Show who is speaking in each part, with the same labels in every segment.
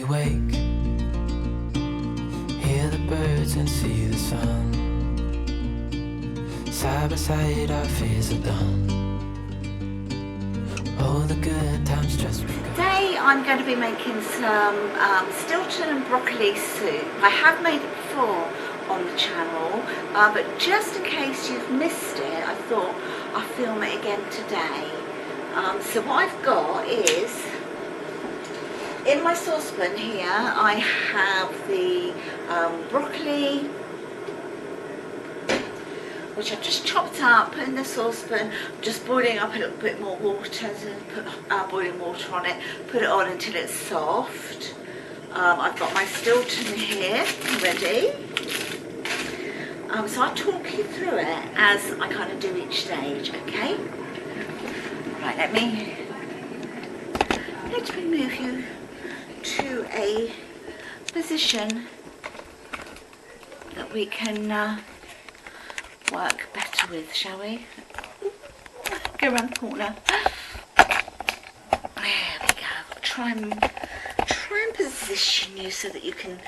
Speaker 1: wake, hear the birds and see the sun. Side by side our fears are done. All the good times just begun.
Speaker 2: Today I'm going to be making some Stilton and broccoli soup. I have made it before on the channel, but just in case you've missed it, I thought I'll film it again today. So what I've got is, in my saucepan here, I have the broccoli, which I've just chopped up in the saucepan, just boiling up a little bit more water, to put boiling water on it, put it on until it's soft. I've got my Stilton here ready. So I'll talk you through it as I kind of do each stage, okay? Right, let me move you to a position that we can work better with, shall we? Go around the corner. There we go. Try and position you so that you can.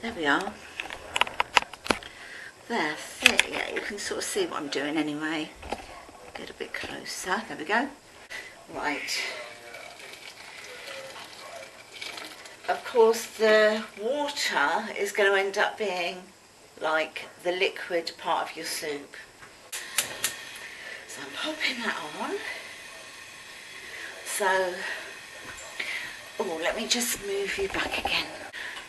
Speaker 2: There we are. There, yeah, you can sort of see what I'm doing anyway. Get a bit closer. There we go. Right. Of course, the water is going to end up being like the liquid part of your soup. So I'm popping that on. So, oh, let me just move you back again.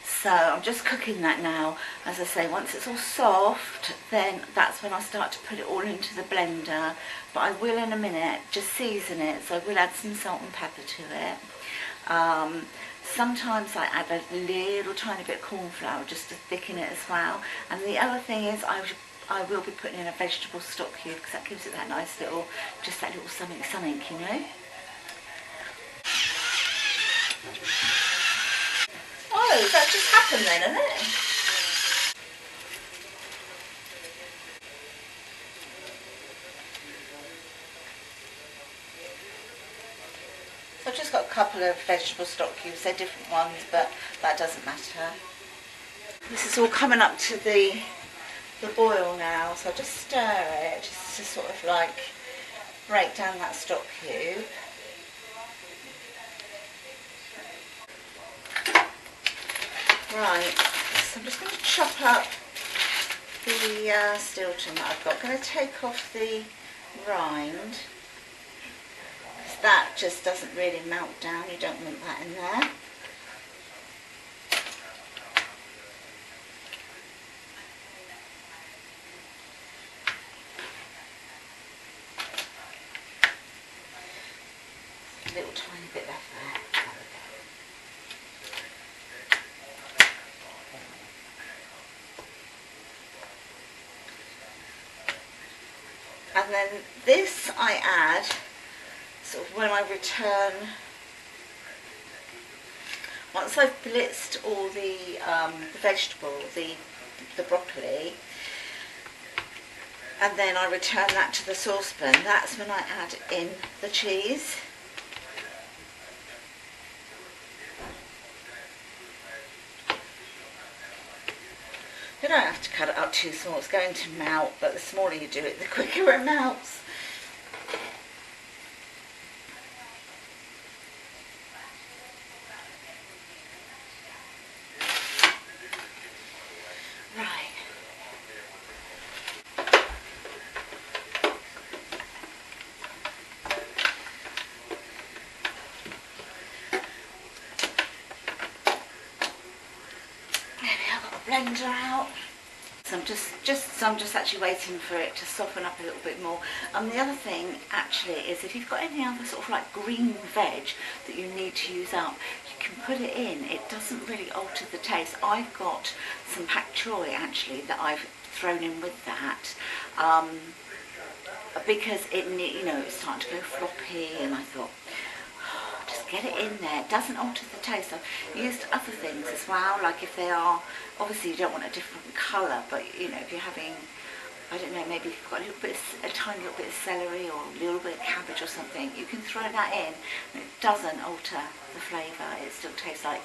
Speaker 2: So I'm just cooking that now. As I say, once it's all soft, then that's when I start to put it all into the blender. But I will in a minute just season it, so I will add some salt and pepper to it. Sometimes I add a little tiny bit of corn flour just to thicken it as well. And the other thing is I will be putting in a vegetable stock cube because that gives it that nice little, just that little something, you know. Oh, that just happened then, isn't it? So I've just got a couple of vegetable stock cubes. They're different ones, but that doesn't matter. This is all coming up to the boil now, so I'll just stir it, just to sort of like break down that stock cube. Right, so I'm just going to chop up the Stilton that I've got. I'm going to take off the rind. That just doesn't really melt down, you don't want that in there. A little tiny bit left there. And then this I add sort of when I return, once I've blitzed all the vegetable, the broccoli, and then I return that to the saucepan, that's when I add in the cheese. You don't have to cut it up too small, it's going to melt, but the smaller you do it, the quicker it melts. Blender out. So I'm just actually waiting for it to soften up a little bit more. The other thing actually is if you've got any other sort of like green veg that you need to use up, you can put it in. It doesn't really alter the taste. I've got some pak choy actually that I've thrown in with that because it, you know, it's starting to go floppy, and I thought, just get it in there. It doesn't alter the taste. I've used other things as well, like if they are, obviously you don't want a different colour, but you know, if you're having I don't know, maybe you've got a tiny little bit of celery or a little bit of cabbage or something, you can throw that in and it doesn't alter the flavour. It still tastes like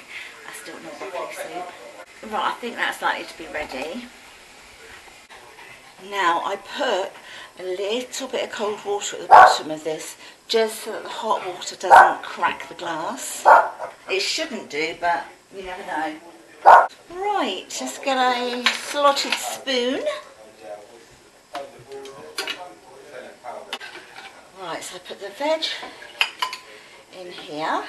Speaker 2: a Stilton or broccoli soup. Right, I think that's likely to be ready. Now I put a little bit of cold water at the bottom of this just so that the hot water doesn't crack the glass. It shouldn't do, but you never know. Right, just get a slotted spoon. Right, so I put the veg in here.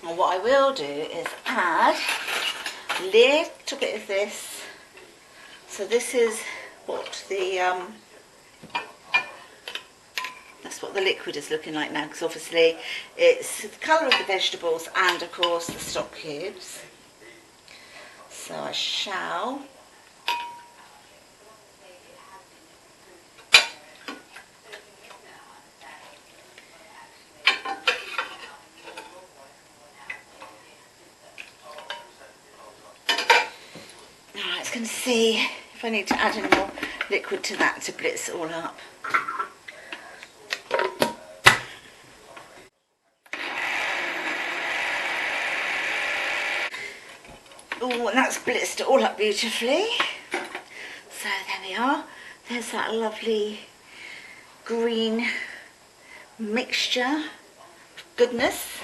Speaker 2: And what I will do is add a little bit of this. So this is what the that's what the liquid is looking like now, because obviously it's the colour of the vegetables and of course the stock cubes. So I shall going to see if I need to add any more liquid to that to blitz it all up. Oh, and that's blitzed it all up beautifully. So there we are. There's that lovely green mixture. Goodness.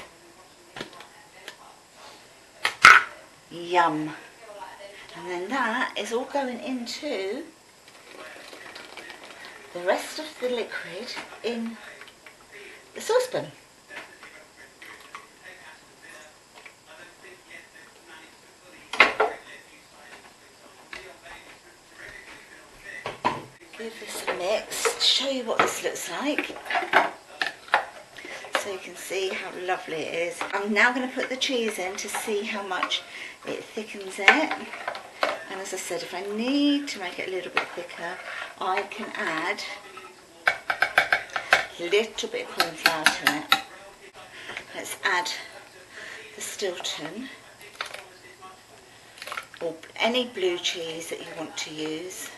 Speaker 2: Yum. And then that is all going into the rest of the liquid in the saucepan. Give this a mix to show you what this looks like. So you can see how lovely it is. I'm now going to put the cheese in to see how much it thickens it. And as I said, if I need to make it a little bit thicker, I can add a little bit of corn flour to it. Let's add the Stilton or any blue cheese that you want to use.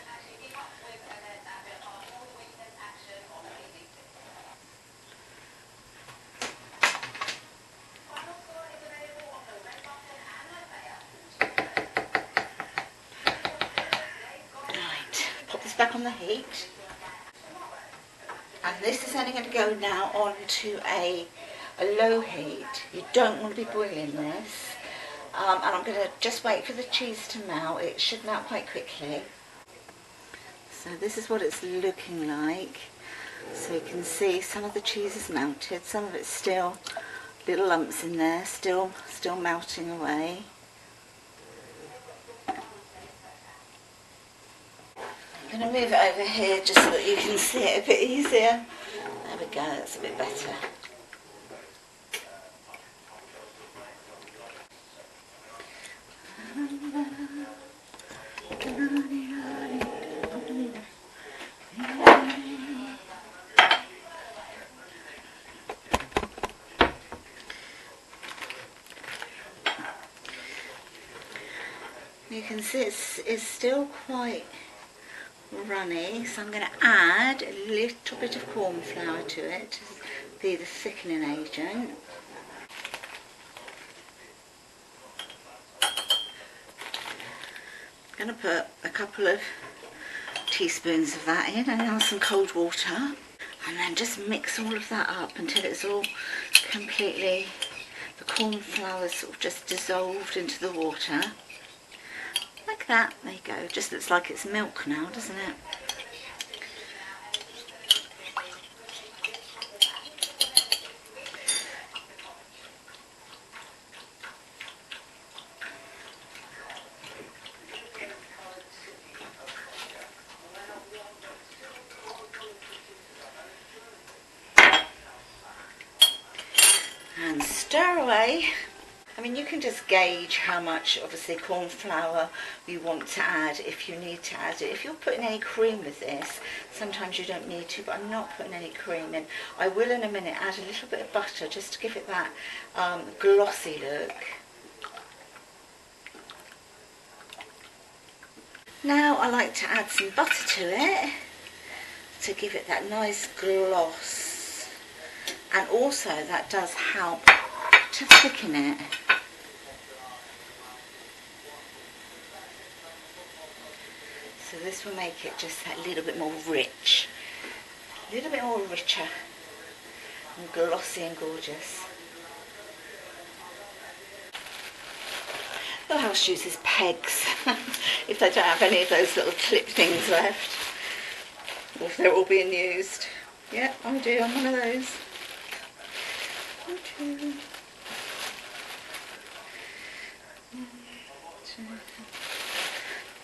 Speaker 2: Back on the heat, and this is only going to go now on to a low heat. You don't want to be boiling this, and I'm going to just wait for the cheese to melt. It should melt quite quickly. So this is what it's looking like. So you can see some of the cheese is melted, some of it's still little lumps in there, still melting away. I'm going to move it over here just so that you can see it a bit easier. There we go, that's a bit better. You can see it's still quite runny, so I'm going to add a little bit of corn flour to it to be the thickening agent. I'm going to put a couple of teaspoons of that in and then some cold water, and then just mix all of that up until it's all completely, the corn flour is sort of just dissolved into the water. Like that, there you go, just looks like it's milk now, doesn't it? stir away. I mean, you can just gauge how much, obviously, corn flour you want to add if you need to add it. If you're putting any cream with this, sometimes you don't need to, but I'm not putting any cream in. I will in a minute add a little bit of butter just to give it that glossy look. Now I like to add some butter to it to give it that nice gloss, and also that does help to thicken it. So this will make it just a little bit more rich, a little bit more richer and glossy and gorgeous. The house uses pegs if they don't have any of those little clip things left, or if they're all being used. Yeah, I do, I'm one of those. One, two.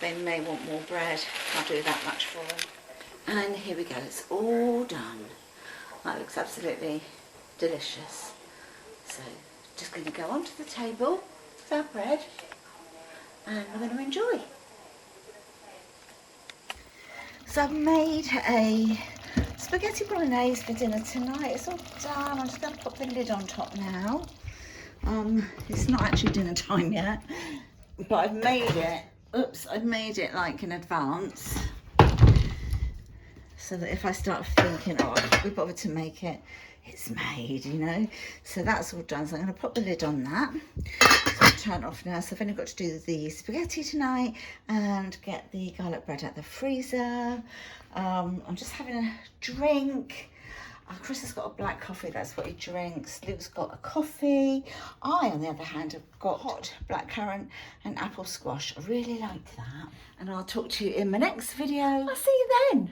Speaker 2: They may want more bread. I'll do that much for them. And here we go, it's all done. That looks absolutely delicious. So just going to go onto the table with our bread and we're going to enjoy. So I've made a spaghetti bolognese for dinner tonight. It's all done. I'm just going to pop the lid on top now. It's not actually dinner time yet, but I've made it. Oops, I've made it like in advance, so that if I start thinking, oh, we bothered to make it, it's made, you know. So that's all done. So I'm going to pop the lid on that. So I'll turn it off now. So I've only got to do the spaghetti tonight and get the garlic bread out the freezer. I'm just having a drink. Chris has got a black coffee, that's what he drinks. Luke's got a coffee. I, on the other hand, have got hot blackcurrant and apple squash. I really like that. And I'll talk to you in my next video. I'll see you then.